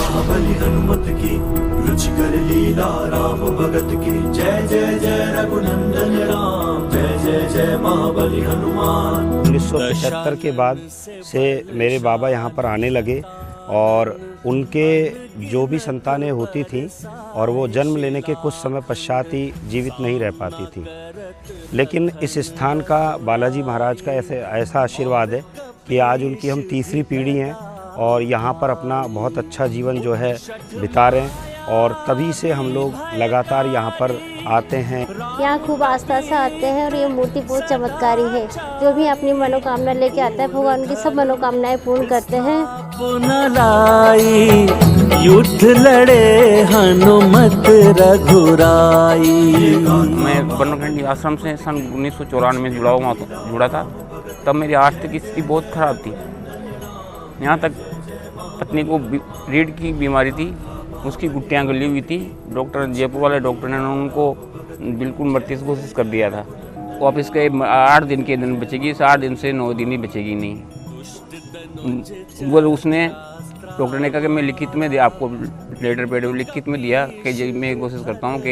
महाबली हनुमत की, रुचिकर लीला राम भगत की। जय जय जय रघुनंदन राम, जय जय जय महाबली हनुमान। 1975 के बाद से मेरे बाबा यहाँ पर आने लगे और उनके जो भी संतानें होती थीं और वो जन्म लेने के कुछ समय पश्चात ही जीवित नहीं रह पाती थी, लेकिन इस स्थान का बालाजी महाराज का ऐसा आशीर्वाद है कि आज उनकी हम तीसरी पीढ़ी हैं और यहाँ पर अपना बहुत अच्छा जीवन जो है बिता रहे हैं और तभी से हम लोग लगातार यहाँ पर आते हैं। यहाँ खूब आस्था से आते हैं और ये मूर्ति बहुत चमत्कारी है। जो भी अपनी मनोकामना लेके आता है भगवान की सब मनोकामनाएं पूर्ण करते हैं। युद्ध लड़े हनुमत रघुराई। मैं बनखंडी आश्रम से सन 1994 में जुड़ा था। तब मेरी आर्थिक स्थिति बहुत खराब थी। यहाँ तक पत्नी को रीढ़ की बीमारी थी, उसकी गुट्टियाँ गली हुई थी। डॉक्टर जयपुर वाले डॉक्टर ने उनको बिल्कुल मृत्यु घोषित कर दिया था। वो अब इसके 8 दिन के दिन बचेगी, 8 दिन से 9 दिन ही बचेगी नहीं। वो उसने डॉक्टर ने कहा कि मैं लिखित में दिया आपको, लेटर पेड लिखित में दिया कि मैं कोशिश करता हूँ कि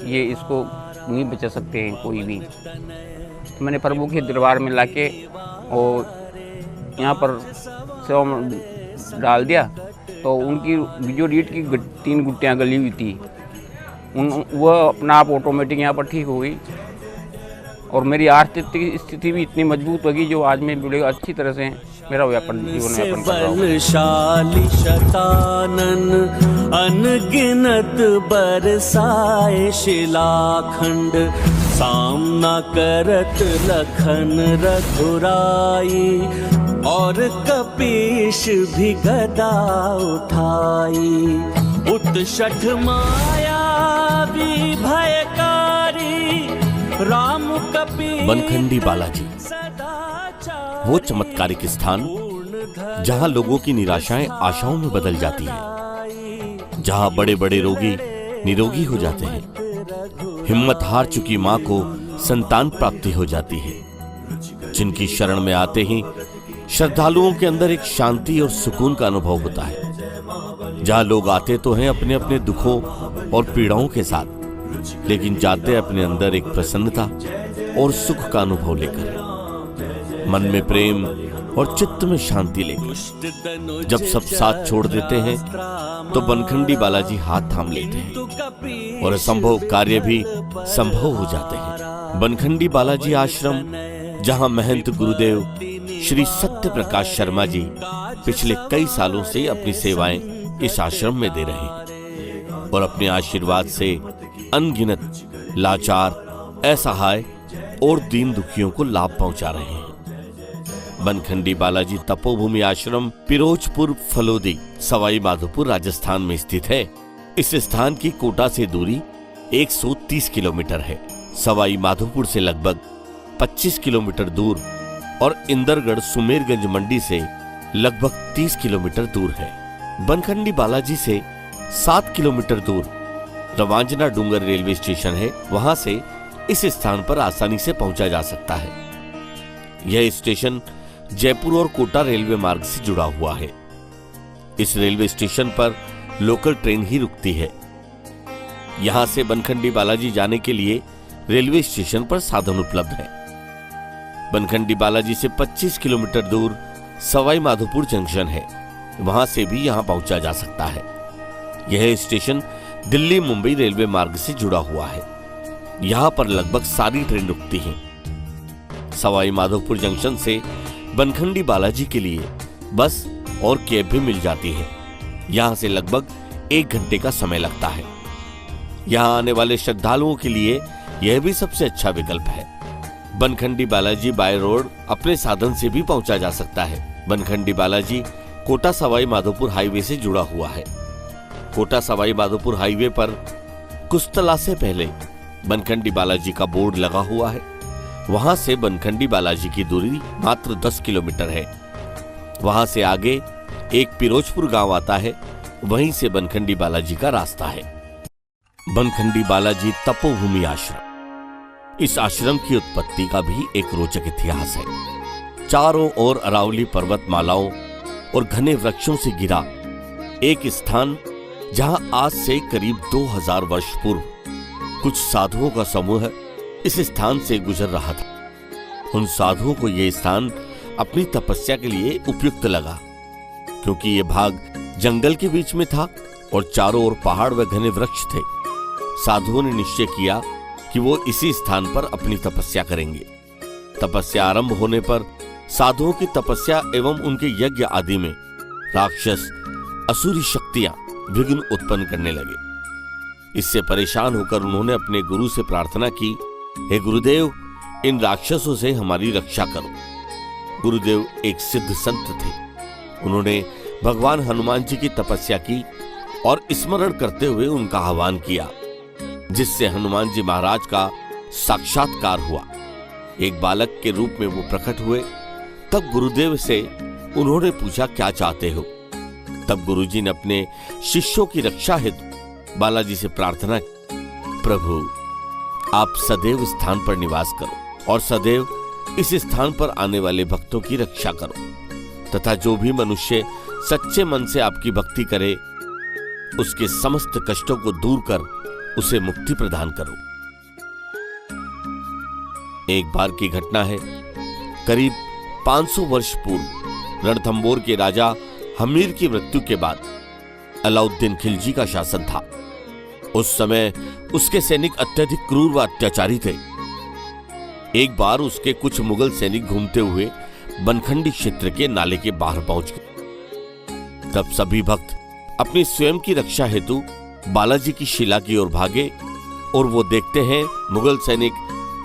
ये इसको नहीं बचा सकते हैं कोई भी। तो मैंने प्रभु के दरबार में लाके और यहाँ पर सेवा में डाल दिया। तो उनकी जो रीढ़ की 3 गुट्टियाँ गली हुई थी वह अपना आप ऑटोमेटिक यहाँ पर ठीक हो गई और मेरी आर्थिक स्थिति भी इतनी मजबूत होगी जो आज मैं बड़े अच्छी तरह से मेरा व्यापार जीवन यापन कर रहा हूँ। बलशाली शतानन अनगिनत बरसाए शिलाखंड, सामना करत लखन रघुराई और कपीश भी गदा उठाई। उत्षठ माया भी भयकारी राम कपीश। बनखंडी बालाजी वो चमत्कारिक स्थान जहां लोगों की निराशाएं आशाओं में बदल जाती हैं, जहां बड़े बड़े रोगी निरोगी हो जाते हैं, हिम्मत हार चुकी मां को संतान प्राप्ति हो जाती है, जिनकी शरण में आते ही श्रद्धालुओं के अंदर एक शांति और सुकून का अनुभव होता है। जहां लोग आते तो हैं अपने अपने दुखों और पीड़ाओं के साथ, लेकिन जाते अपने अंदर एक प्रसन्नता और सुख का अनुभव लेकर, मन में प्रेम और चित्त में शांति लेकर। जब सब साथ छोड़ देते हैं तो बनखंडी बालाजी हाथ थाम लेते हैं और असंभव कार्य भी संभव हो जाते हैं। बनखंडी बालाजी आश्रम, जहां महंत गुरुदेव श्री सत्य प्रकाश शर्मा जी पिछले कई सालों से अपनी सेवाएं इस आश्रम में दे रहे हैं और अपने आशीर्वाद से अनगिनत लाचार, असहाय और दीन दुखियों को लाभ पहुंचा रहे हैं। बनखंडी बालाजी तपोभूमि आश्रम पिरोजपुर फलोदी, सवाई माधोपुर, राजस्थान में स्थित है। इस स्थान की कोटा से दूरी 130 किलोमीटर है, सवाई माधोपुर से लगभग 25 किलोमीटर दूर और इंदरगढ़ सुमेरगंज मंडी से लगभग 30 किलोमीटर दूर है। बनखंडी बालाजी से 7 किलोमीटर दूर रवांजना डूंगर रेलवे स्टेशन है, वहां से इस स्थान पर आसानी से पहुंचा जा सकता है। यह स्टेशन जयपुर और कोटा रेलवे मार्ग से जुड़ा हुआ है। इस रेलवे स्टेशन पर लोकल ट्रेन ही रुकती है। यहां से बनखंडी बालाजी जाने के लिए रेलवे स्टेशन पर साधन उपलब्ध है। बनखंडी बालाजी से 25 किलोमीटर दूर सवाई माधोपुर जंक्शन है, वहां से भी यहां पहुंचा जा सकता है। यह स्टेशन दिल्ली मुंबई रेलवे मार्ग से जुड़ा हुआ है। यहां पर लगभग सारी ट्रेन रुकती हैं। सवाई माधोपुर जंक्शन से बनखंडी बालाजी के लिए बस और कैब भी मिल जाती है। यहां से लगभग 1 घंटे का समय लगता है। यहां आने वाले श्रद्धालुओं के लिए यह भी सबसे अच्छा विकल्प है। बनखंडी बालाजी बाय रोड अपने साधन से भी पहुंचा जा सकता है। बनखंडी बालाजी कोटा सवाई माधोपुर हाईवे से जुड़ा हुआ है। कोटा सवाई माधोपुर हाईवे पर कुस्तला से पहले बनखंडी बालाजी का बोर्ड लगा हुआ है। वहां से बनखंडी बालाजी की दूरी मात्र 10 किलोमीटर है। वहां से आगे एक पिरोजपुर गांव आता है, वहीं से बनखंडी बालाजी का रास्ता है। बनखंडी बालाजी तपोभूमि आश्रम, इस आश्रम की उत्पत्ति का भी एक रोचक इतिहास है। चारों ओर अरावली पर्वतमालाओं और घने वृक्षों से घिरा एक स्थान जहां आज से करीब 2000 वर्ष पूर्व कुछ साधुओं का समूह इस स्थान से गुजर रहा था। उन साधुओं को यह स्थान अपनी तपस्या के लिए उपयुक्त लगा, क्योंकि यह भाग जंगल के बीच में था और चारों ओर पहाड़ व घने वृक्ष थे। साधुओं ने निश्चय किया कि वो इसी स्थान पर अपनी तपस्या करेंगे। तपस्या आरंभ होने पर साधुओं की तपस्या एवं उनके यज्ञ आदि में राक्षस असुरी शक्तियां विघ्न उत्पन्न करने लगे। इससे परेशान होकर उन्होंने अपने गुरु से प्रार्थना की, हे गुरुदेव, इन राक्षसों से हमारी रक्षा करो। गुरुदेव एक सिद्ध संत थे। उन्होंने भगवान हनुमान जी की तपस्या की और स्मरण करते हुए उनका आह्वान किया, जिससे हनुमान जी महाराज का साक्षात्कार हुआ। एक बालक के रूप में वो प्रकट हुए। तब गुरुदेव से उन्होंने पूछा, क्या चाहते हो? तब गुरुजी ने अपने शिष्यों की रक्षा हेतु बालाजी से प्रार्थना की, प्रभु आप सदैव स्थान पर निवास करो और सदैव इस स्थान पर आने वाले भक्तों की रक्षा करो, तथा जो भी मनुष्य सच्चे मन से आपकी भक्ति करे उसके समस्त कष्टों को दूर कर उसे मुक्ति प्रदान करो। एक बार की घटना है। करीब 500 वर्ष पूर्व रणथंबोर के राजा हमीर की मृत्यु के बाद अलाउद्दीन खिलजी का शासन था। उस समय उसके सैनिक अत्यधिक क्रूर व अत्याचारी थे। एक बार उसके कुछ मुगल सैनिक घूमते हुए बनखंडी क्षेत्र के नाले के बाहर पहुंच गए। तब सभी भक्त अपनी स्वयं की रक्षा हेतु बालाजी की शिला की ओर भागे और वो देखते हैं मुगल सैनिक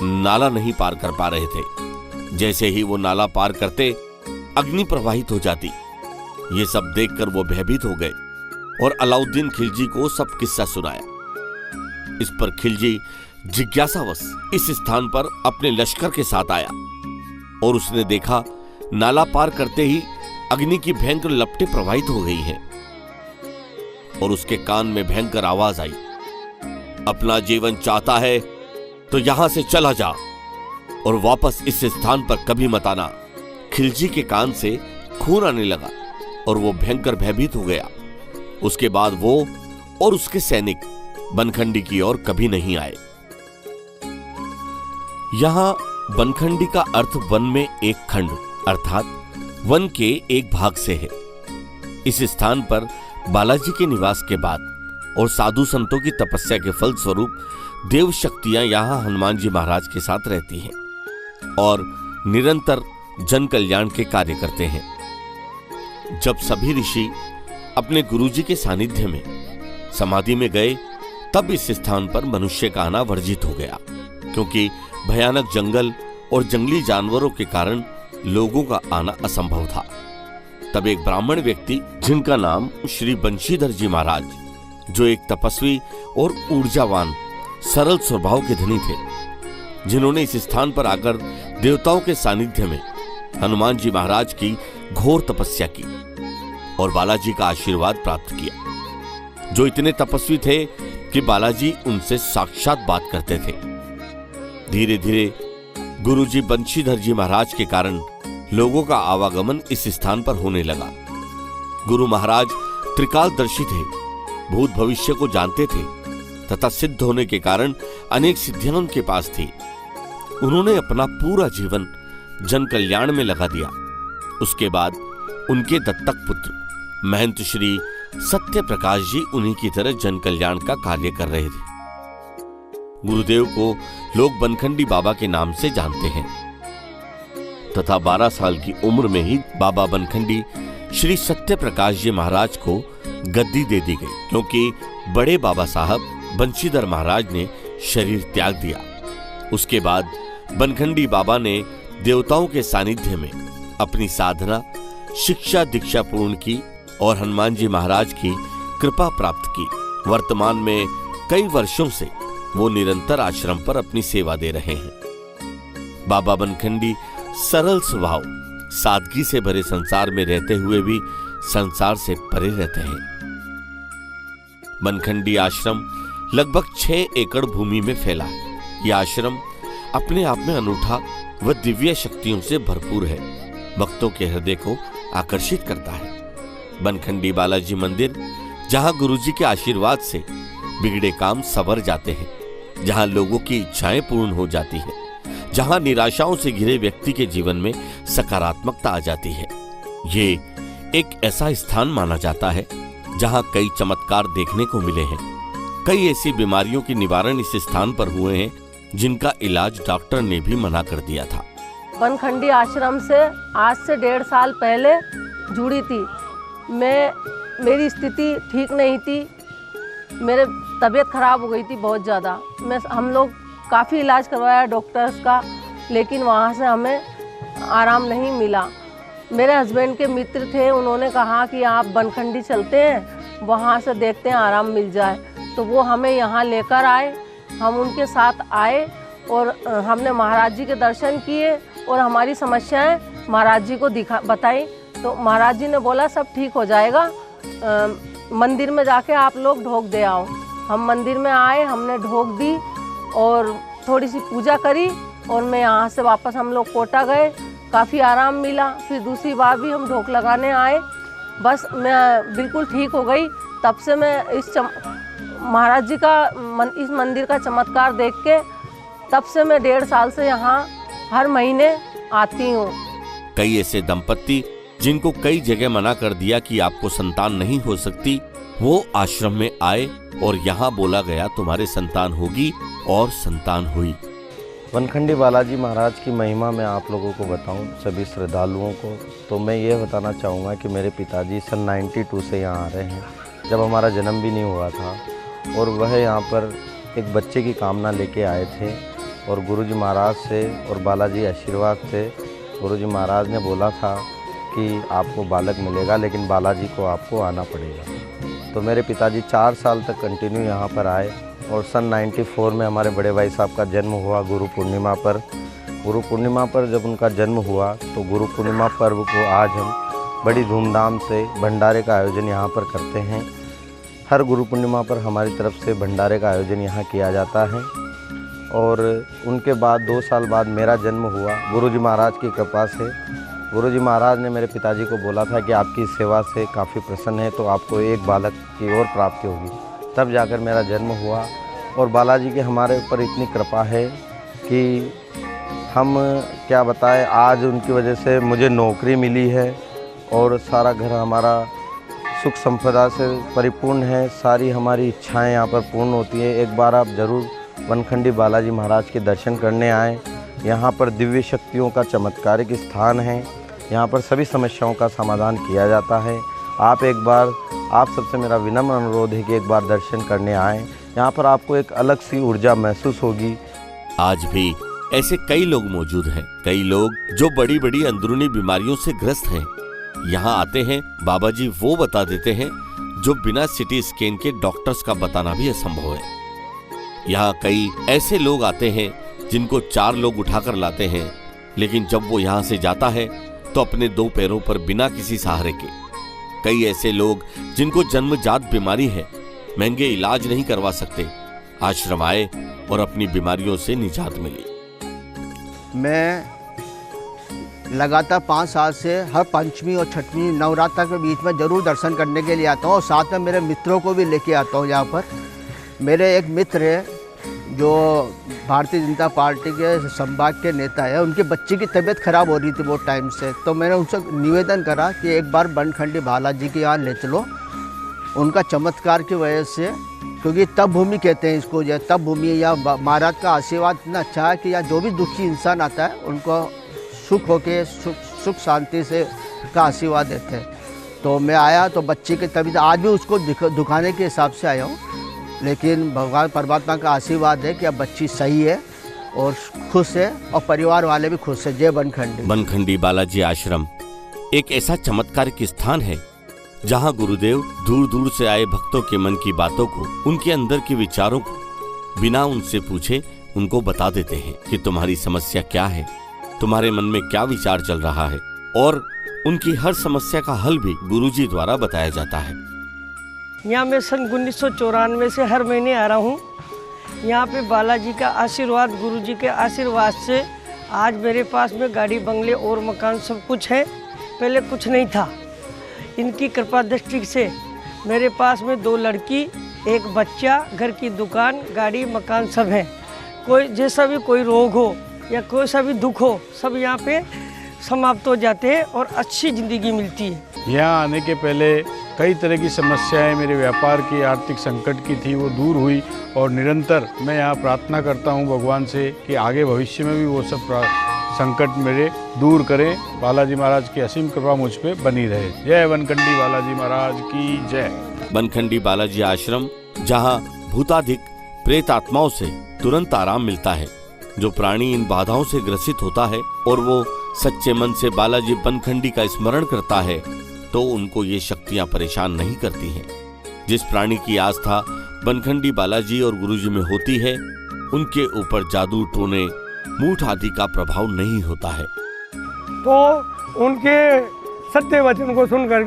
नाला नहीं पार कर पा रहे थे। जैसे ही वो नाला पार करते अग्नि प्रवाहित हो जाती। ये सब देखकर वो भयभीत हो गए और अलाउद्दीन खिलजी को सब किस्सा सुनाया। इस पर खिलजी जिज्ञासावश इस स्थान पर अपने लश्कर के साथ आया और उसने देखा नाला पार करते ही अग्नि की भयंकर लपटें प्रवाहित हो गई हैं और उसके कान में भयंकर आवाज आई, अपना जीवन चाहता है तो यहां से चला जा और वापस इस स्थान पर कभी मत आना। खिलजी के कान से खून आने लगा और वो भयंकर भयभीत हो गया। उसके बाद वो और उसके सैनिक बनखंडी की ओर कभी नहीं आए। यहां बनखंडी का अर्थ वन में एक खंड अर्थात वन के एक भाग से है। इस स्थान पर बालाजी के निवास के बाद और साधु संतों की तपस्या के फल स्वरूप देव शक्तियां यहां हनुमान जी महाराज के साथ रहती हैं और निरंतर जन कल्याण के कार्य करते हैं। जब सभी ऋषि अपने गुरुजी के सानिध्य में समाधि में गए तब इस स्थान पर मनुष्य का आना वर्जित हो गया, क्योंकि भयानक जंगल और जंगली जानवरों के कारण लोगों का आना असंभव था। तब एक ब्राह्मण व्यक्ति जिनका नाम श्री बंशीधर जी महाराज, जो एक तपस्वी और ऊर्जावान सरल स्वभाव के धनी थे, जिन्होंने इस स्थान पर आकर देवताओं के सानिध्य में हनुमान जी महाराज की घोर तपस्या की और बालाजी का आशीर्वाद प्राप्त किया, जो इतने तपस्वी थे कि बालाजी उनसे साक्षात बात करते थे। धीरे धीरे गुरुजी बंशीधर जी महाराज के कारण लोगों का आवागमन इस स्थान पर होने लगा। गुरु महाराज त्रिकालदर्शी थे, भूत भविष्य को जानते थे तथा सिद्ध होने के कारण अनेक सिद्धियां उनके पास थी। उन्होंने अपना पूरा जीवन जन कल्याण में लगा दिया। उसके बाद उनके दत्तक पुत्र महंत श्री सत्य प्रकाश जी उन्हीं की तरह जन कल्याण का कार्य कर रहे थे। गुरुदेव को लोग बनखंडी बाबा के नाम से जानते हैं तथा 12 साल की उम्र में ही बाबा बनखंडी श्री सत्य प्रकाश जी महाराज को गद्दी दे दी गई, क्योंकि बड़े बाबा साहब बंशीधर महाराज ने शरीर त्याग दिया। उसके बाद बनखंडी बाबा ने देवताओं के सानिध्य में अपनी साधना शिक्षा दीक्षा पूर्ण की और हनुमान जी महाराज की कृपा प्राप्त की। वर्तमान में कई वर्षों से वो निरंतर आश्रम पर अपनी सेवा दे रहे हैं। बाबा बनखंडी सरल स्वभाव सादगी से भरे संसार में रहते हुए भी संसार से परे रहते हैं। बनखंडी आश्रम लगभग 6 एकड़ भूमि में फैला है। यह आश्रम अपने आप में अनूठा व दिव्य शक्तियों से भरपूर है, भक्तों के हृदय को आकर्षित करता है। बनखंडी बालाजी मंदिर, जहां गुरुजी के आशीर्वाद से बिगड़े काम संवर जाते हैं, जहां लोगों की इच्छाएं पूर्ण हो जाती है, जहां निराशाओं से घिरे व्यक्ति के जीवन में सकारात्मकता आ जाती है। ये एक ऐसा स्थान माना जाता है जहां कई चमत्कार देखने को मिले हैं। कई ऐसी बीमारियों की निवारण इस स्थान पर हुए हैं जिनका इलाज डॉक्टर ने भी मना कर दिया था। बनखंडी आश्रम से आज से 1.5 साल पहले जुड़ी थी। मेरी स्थिति ठीक नहीं थी, मेरे तबीयत खराब हो गई थी बहुत ज़्यादा। हम लोग काफ़ी इलाज करवाया डॉक्टर्स का, लेकिन वहाँ से हमें आराम नहीं मिला। मेरे हस्बैंड के मित्र थे, उन्होंने कहा कि आप बनखंडी चलते हैं, वहाँ से देखते हैं आराम मिल जाए। तो वो हमें यहाँ लेकर आए, हम उनके साथ आए और हमने महाराज जी के दर्शन किए और हमारी समस्याएं महाराज जी को बताई। तो महाराज जी ने बोला सब ठीक हो जाएगा, मंदिर में जाके आप लोग ढोक दे आओ। हम मंदिर में आए, हमने ढोक दी और थोड़ी सी पूजा करी और मैं यहाँ से वापस हम लोग कोटा गए, काफ़ी आराम मिला। फिर दूसरी बार भी हम ढोक लगाने आए, बस मैं बिल्कुल ठीक हो गई। तब से मैं महाराज जी का इस मंदिर का चमत्कार देख के तब से मैं 1.5 साल से यहाँ हर महीने आती हूँ। कई ऐसे दंपत्ति जिनको कई जगह मना कर दिया कि आपको संतान नहीं हो सकती, वो आश्रम में आए और यहाँ बोला गया तुम्हारे संतान होगी और संतान हुई। बनखंडी बालाजी महाराज की महिमा मैं आप लोगों को बताऊं, सभी श्रद्धालुओं को, तो मैं ये बताना चाहूँगा कि मेरे पिताजी सन 92 से यहाँ आ रहे हैं, जब हमारा जन्म भी नहीं हुआ था। और वह यहाँ पर एक बच्चे की कामना लेके आए थे और गुरुजी महाराज से और बालाजी आशीर्वाद से गुरुजी महाराज ने बोला था कि आपको बालक मिलेगा, लेकिन बालाजी को आपको आना पड़ेगा। तो मेरे पिताजी 4 साल तक कंटिन्यू यहाँ पर आए और सन 94 में हमारे बड़े भाई साहब का जन्म हुआ गुरु पूर्णिमा पर। गुरु पूर्णिमा पर जब उनका जन्म हुआ तो गुरु पूर्णिमा पर्व को आज हम बड़ी धूमधाम से भंडारे का आयोजन यहाँ पर करते हैं। हर गुरु पूर्णिमा पर हमारी तरफ से भंडारे का आयोजन यहाँ किया जाता है। और उनके बाद 2 साल बाद मेरा जन्म हुआ गुरुजी महाराज की कृपा से। गुरुजी महाराज ने मेरे पिताजी को बोला था कि आपकी सेवा से काफ़ी प्रसन्न है, तो आपको एक बालक की और प्राप्ति होगी। तब जाकर मेरा जन्म हुआ और बालाजी की हमारे ऊपर इतनी कृपा है कि हम क्या बताएं, आज उनकी वजह से मुझे नौकरी मिली है और सारा घर हमारा सुख संपदा से परिपूर्ण है। सारी हमारी इच्छाएं यहाँ पर पूर्ण होती है। एक बार आप ज़रूर बनखंडी बालाजी महाराज के दर्शन करने आएँ। यहाँ पर दिव्य शक्तियों का चमत्कारिक स्थान है। यहाँ पर सभी समस्याओं का समाधान किया जाता है। आप सबसे मेरा विनम्र अनुरोध है कि एक बार दर्शन करने आएँ। यहाँ पर आपको एक अलग सी ऊर्जा महसूस होगी। आज भी ऐसे कई लोग मौजूद हैं, कई लोग जो बड़ी बड़ी अंदरूनी बीमारियों से ग्रस्त हैं। यहाँ आते हैं, बाबा जी वो बता देते हैं जो बिना सिटी स्कैन के डॉक्टर्स का बताना भी असंभव है। यहाँ कई ऐसे लोग आते हैं जिनको 4 लोग उठाकर लाते हैं, लेकिन जब वो यहाँ से जाता है तो अपने 2 पैरों पर बिना किसी सहारे के। कई ऐसे लोग जिनको जन्मजात बीमारी है, महंगे इलाज नहीं करवा सकते, आश्रम आए और अपनी बीमारियों से निजात मिली। मैं लगातार 5 साल से हर पंचमी और छठवीं नवरात्र के बीच में ज़रूर दर्शन करने के लिए आता हूँ और साथ में मेरे मित्रों को भी लेके आता हूँ। यहाँ पर मेरे एक मित्र है जो भारतीय जनता पार्टी के संभाग के नेता है, उनके बच्चे की तबीयत खराब हो रही थी बहुत टाइम से। तो मैंने उनसे निवेदन करा कि एक बार बनखंडी बालाजी के यहाँ ले चलो। उनका चमत्कार की वजह से, क्योंकि तप भूमि कहते हैं इसको, या तप भूमि या महाराज का आशीर्वाद इतना अच्छा है कि यहाँ जो भी दुखी इंसान आता है उनको सुख होके सुख शांति से का आशीर्वाद देते हैं। तो मैं आया तो बच्चे की तबीयत आज भी उसको दिखाने के हिसाब से आया हूँ, लेकिन भगवान परमात्मा का आशीर्वाद है कि अब बच्ची सही है और खुश है और परिवार वाले भी खुश है। जय बनखंडी। बनखंडी बालाजी आश्रम एक ऐसा चमत्कारिक स्थान है जहाँ गुरुदेव दूर दूर से आए भक्तों के मन की बातों को, उनके अंदर के विचारों को बिना उनसे पूछे उनको बता देते हैं कि तुम्हारी समस्या क्या है, तुम्हारे मन में क्या विचार चल रहा है, और उनकी हर समस्या का हल भी गुरुजी द्वारा बताया जाता है। यहाँ मैं सन 1994 से हर महीने आ रहा हूँ। यहाँ पे बालाजी का आशीर्वाद, गुरुजी के आशीर्वाद से आज मेरे पास में गाड़ी, बंगले और मकान सब कुछ है। पहले कुछ नहीं था। इनकी कृपा दृष्टि से मेरे पास में 2 लड़की, 1 बच्चा, घर की दुकान, गाड़ी, मकान सब है। कोई जैसा भी कोई रोग हो या कोई सा भी दुख हो, सब यहाँ पे समाप्त हो जाते हैं और अच्छी ज़िंदगी मिलती है। यहाँ आने के पहले कई तरह की समस्याएं मेरे व्यापार की, आर्थिक संकट की थी, वो दूर हुई और निरंतर मैं यहाँ प्रार्थना करता हूँ भगवान से कि आगे भविष्य में भी वो सब संकट मेरे दूर करें। बालाजी महाराज की असीम कृपा मुझ पे बनी रहे। जय बनखंडी बालाजी महाराज की जय। बनखंडी बालाजी आश्रम, जहाँ भूताधिक प्रेत आत्माओं से तुरंत आराम मिलता है। जो प्राणी इन बाधाओं से ग्रसित होता है और वो सच्चे मन से बालाजी बनखंडी का स्मरण करता है तो उनको ये शक्तियां परेशान नहीं करती हैं। जिस प्राणी की आस्था बनखंडी बालाजी और गुरुजी में होती है, उनके ऊपर जादू, टोने, मूठ आदि का प्रभाव नहीं होता है। तो उनके सत्य वचन को सुनकर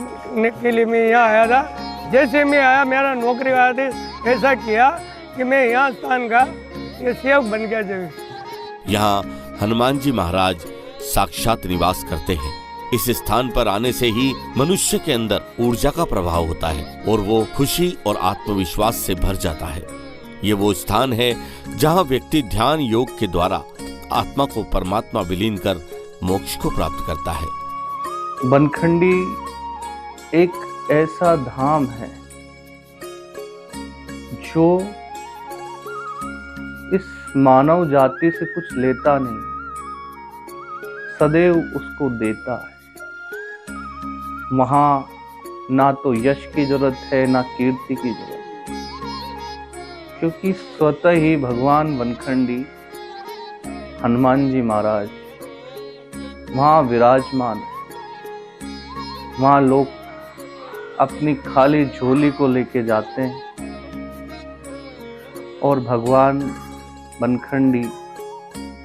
के लिए मैं यहाँ आया था। जैसे मैं आया, मेरा नौकरी वाला थे, ऐसा किया कि मैं यहाँ स्थान का ये सेवक बन गया। जब यहाँ हनुमान जी महाराज साक्षात निवास करते हैं। इस स्थान पर आने से ही मनुष्य के अंदर ऊर्जा का प्रभाव होता है और वो खुशी और आत्मविश्वास से भर जाता है। ये वो स्थान है जहाँ व्यक्ति ध्यान योग के द्वारा आत्मा को परमात्मा विलीन कर मोक्ष को प्राप्त करता है। बनखंडी एक ऐसा धाम है जो इस मानव जाति से कुछ लेता नहीं, सदैव उसको देता है। वहाँ ना तो यश की जरूरत है, ना कीर्ति की जरूरत, क्योंकि स्वतः ही भगवान बनखंडी हनुमान जी महाराज वहाँ विराजमान है। वहाँ लोग अपनी खाली झोली को लेके जाते हैं और भगवान बनखंडी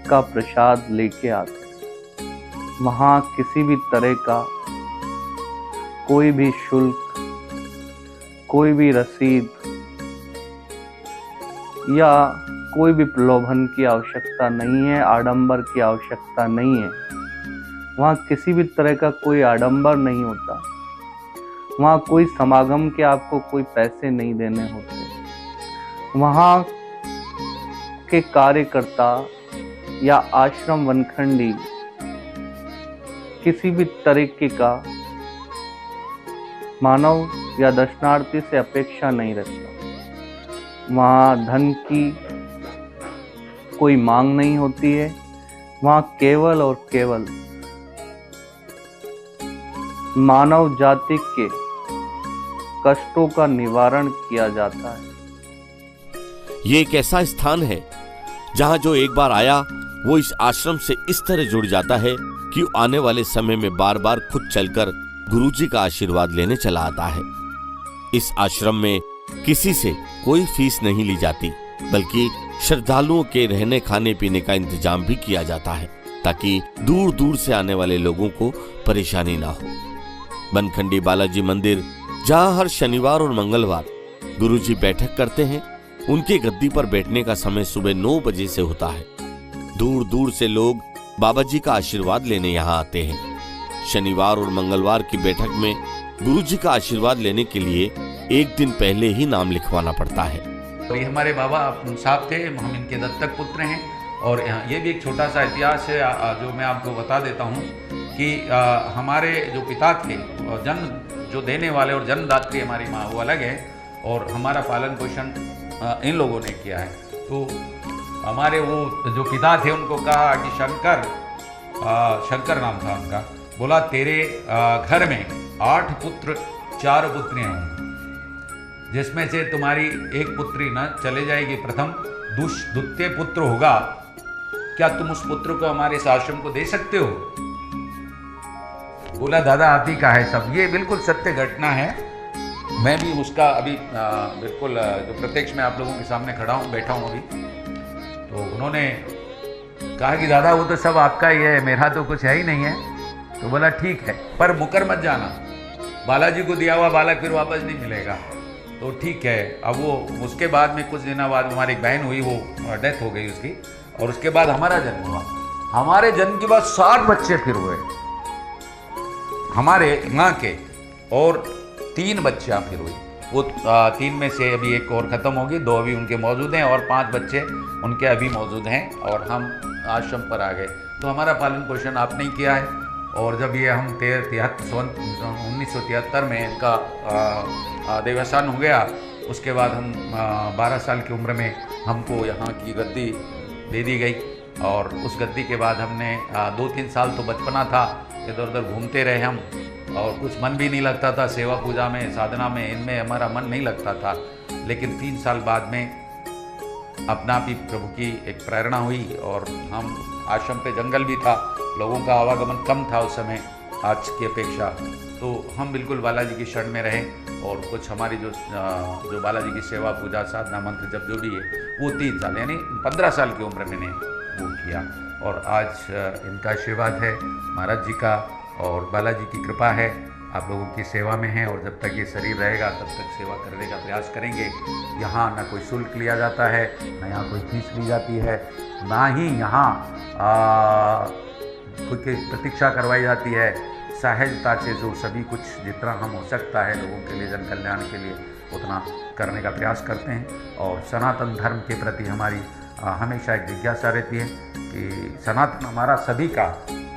का प्रसाद लेके आते हैं। वहाँ किसी भी तरह का कोई भी शुल्क, कोई भी रसीद या कोई भी प्रलोभन की आवश्यकता नहीं है, आडंबर की आवश्यकता नहीं है। वहाँ किसी भी तरह का कोई आडंबर नहीं होता। वहाँ कोई समागम के आपको कोई पैसे नहीं देने होते। वहाँ के कार्यकर्ता या आश्रम बनखंडी किसी भी तरीके का मानव या दर्शनार्थी से अपेक्षा नहीं रखता। वहाँ धन की कोई मांग नहीं होती है। वहाँ केवल और केवल मानव जाति के कष्टों का निवारण किया जाता है। ये एक ऐसा स्थान है जहाँ जो एक बार आया वो इस आश्रम से इस तरह जुड़ जाता है कि आने वाले समय में बार बार खुद चलकर गुरुजी का आशीर्वाद लेने चला आता है। इस आश्रम में किसी से कोई फीस नहीं ली जाती, बल्कि श्रद्धालुओं के रहने खाने पीने का इंतजाम भी किया जाता है ताकि दूर दूर से आने वाले लोगों को परेशानी ना हो। बनखंडी बालाजी मंदिर, जहाँ हर शनिवार और मंगलवार गुरुजी बैठक करते हैं, उनके गद्दी पर बैठने का समय सुबह 9 बजे से होता है। दूर दूर से लोग बाबा जी का आशीर्वाद लेने यहाँ आते हैं। शनिवार और मंगलवार की बैठक में गुरुजी का आशीर्वाद लेने के लिए एक दिन पहले ही नाम लिखवाना पड़ता है। ये हमारे बाबा साहब थे, हम इनके दत्तक पुत्र हैं। और ये भी एक छोटा सा इतिहास है जो मैं आपको बता देता हूँ कि हमारे जो पिता थे, जन्म जो देने वाले और जन्मदात्री हमारी माँ, वो अलग है और हमारा पालन पोषण इन लोगों ने किया है। तो हमारे वो जो पिता थे उनको कहा कि शंकर नाम था उनका, बोला तेरे घर में 8 पुत्र 4 पुत्रियाँ होंगी, जिसमें से तुम्हारी एक पुत्री न चले जाएगी, प्रथम द्वितीय पुत्र होगा, क्या तुम उस पुत्र को हमारे इस आश्रम को दे सकते हो? बोला दादा आप ही का है सब। ये बिल्कुल सत्य घटना है। मैं भी उसका अभी बिल्कुल जो प्रत्यक्ष में आप लोगों के सामने खड़ा हूँ, बैठा हूँ अभी। तो उन्होंने कहा कि दादा वो तो सब आपका ही है, मेरा तो कुछ है ही नहीं है। तो बोला ठीक है, पर मुकर मत जाना, बालाजी को दिया हुआ बालक फिर वापस नहीं मिलेगा। तो ठीक है। अब वो उसके बाद में कुछ दिनों बाद हमारी एक बहन हुई, वो डेथ हो गई उसकी, और उसके बाद हमारा जन्म हुआ। हमारे जन्म के बाद 7 बच्चे फिर हुए हमारे माँ के। और 3 बच्चियाँ फिर हुई। वो 3 में से अभी एक और ख़त्म होगी, 2 अभी उनके मौजूद हैं और 5 बच्चे उनके अभी मौजूद हैं और हम आश्रम पर आ गए। तो हमारा पालन पोषण आपने ही किया है। और जब ये हम 1973 में इनका देवस्थान हो गया, उसके बाद हम 12 साल की उम्र में हमको यहाँ की गद्दी दे दी गई और उस गद्दी के बाद हमने 2-3 साल तो बचपना था, इधर उधर घूमते रहे हम और कुछ मन भी नहीं लगता था, सेवा पूजा में, साधना में, इनमें हमारा मन नहीं लगता था। लेकिन 3 साल बाद में अपना भी प्रभु की एक प्रेरणा हुई और हम आश्रम पे जंगल भी था, लोगों का आवागमन कम था उस समय आज की अपेक्षा, तो हम बिल्कुल बालाजी की शरण में रहे और कुछ हमारी जो बालाजी की सेवा पूजा साधना मंत्र जब जो भी है वो 3 साल यानी 15 साल की उम्र मैंने वो किया। और आज इनका आशीर्वाद है, महाराज जी का और बालाजी की कृपा है, आप लोगों की सेवा में है और जब तक ये शरीर रहेगा तब तक सेवा करने का प्रयास करेंगे। यहाँ ना कोई शुल्क लिया जाता है, ना यहाँ कोई फीस ली जाती है, ना ही यहाँ कोई प्रतीक्षा करवाई जाती है। सहजता से जो सभी कुछ जितना हम हो सकता है लोगों के लिए, जन कल्याण के लिए, उतना करने का प्रयास करते हैं। और सनातन धर्म के प्रति हमारी हमेशा एक जिज्ञासा रहती है कि सनातन हमारा सभी का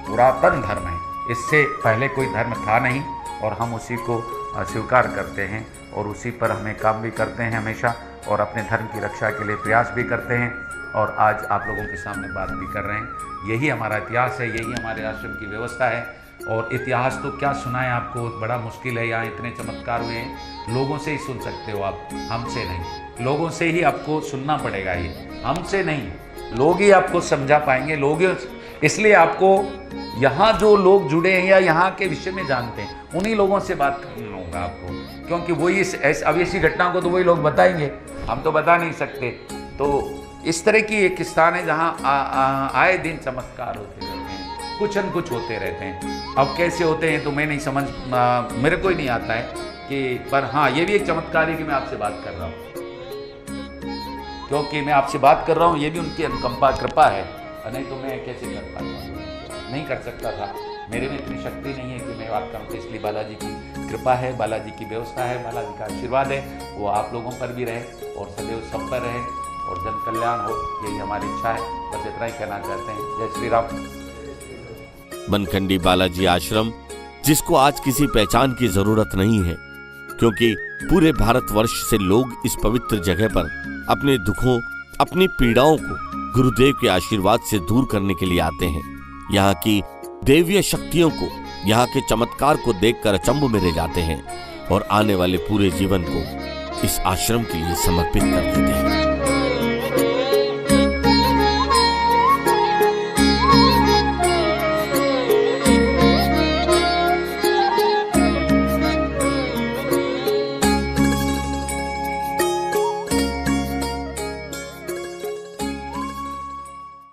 पुरातन धर्म है, इससे पहले कोई धर्म था नहीं और हम उसी को स्वीकार करते हैं और उसी पर हमें काम भी करते हैं हमेशा और अपने धर्म की रक्षा के लिए प्रयास भी करते हैं और आज आप लोगों के सामने बात भी कर रहे हैं। यही हमारा इतिहास है, यही हमारे आश्रम की व्यवस्था है। और इतिहास तो क्या सुनाएं आपको, बड़ा मुश्किल है, यहाँ इतने चमत्कार हुए हैं, लोगों से ही सुन सकते हो आप, हमसे नहीं। लोगों से ही आपको सुनना पड़ेगा, ये हमसे नहीं, लोग ही आपको समझा पाएंगे। लोग इसलिए आपको यहाँ जो लोग जुड़े हैं या यहाँ के विषय में जानते हैं उन्हीं लोगों से बात करना होगा आपको, क्योंकि वही अब ऐसी घटना को तो वही लोग बताएंगे, हम तो बता नहीं सकते। तो इस तरह की एक स्थान है जहाँ आए दिन चमत्कार होते रहते हैं, कुछ न कुछ होते रहते हैं। अब कैसे होते हैं तो मैं नहीं समझ, मेरे को ही नहीं आता है कि, पर हाँ ये भी एक चमत्कार है कि मैं आपसे बात कर रहा हूँ, क्योंकि मैं आपसे बात कर रहा हूँ, ये भी उनकी अनुकंपा कृपा है, नहीं तो मैं कैसे कर पाता, नहीं कर सकता था, मेरे में इतनी शक्ति नहीं है कि मैं बात करूँ। तो इसलिए बालाजी की कृपा है, बालाजी की व्यवस्था है, बालाजी का आशीर्वाद है, वो आप लोगों पर भी रहे और सदैव सब पर रहे और जन कल्याण हो, यही हमारी इच्छा है। बस इतना ही कहना चाहते हैं। जय श्री राम। बनखंडी बालाजी आश्रम, जिसको आज किसी पहचान की जरूरत नहीं है, क्योंकि पूरे भारतवर्ष से लोग इस पवित्र जगह पर अपने दुखों, अपनी पीड़ाओं को गुरुदेव के आशीर्वाद से दूर करने के लिए आते हैं। यहाँ की देवीय शक्तियों को, यहाँ के चमत्कार को देखकर अचंभ में रह जाते हैं और आने वाले पूरे जीवन को इस आश्रम के लिए समर्पित कर देते हैं।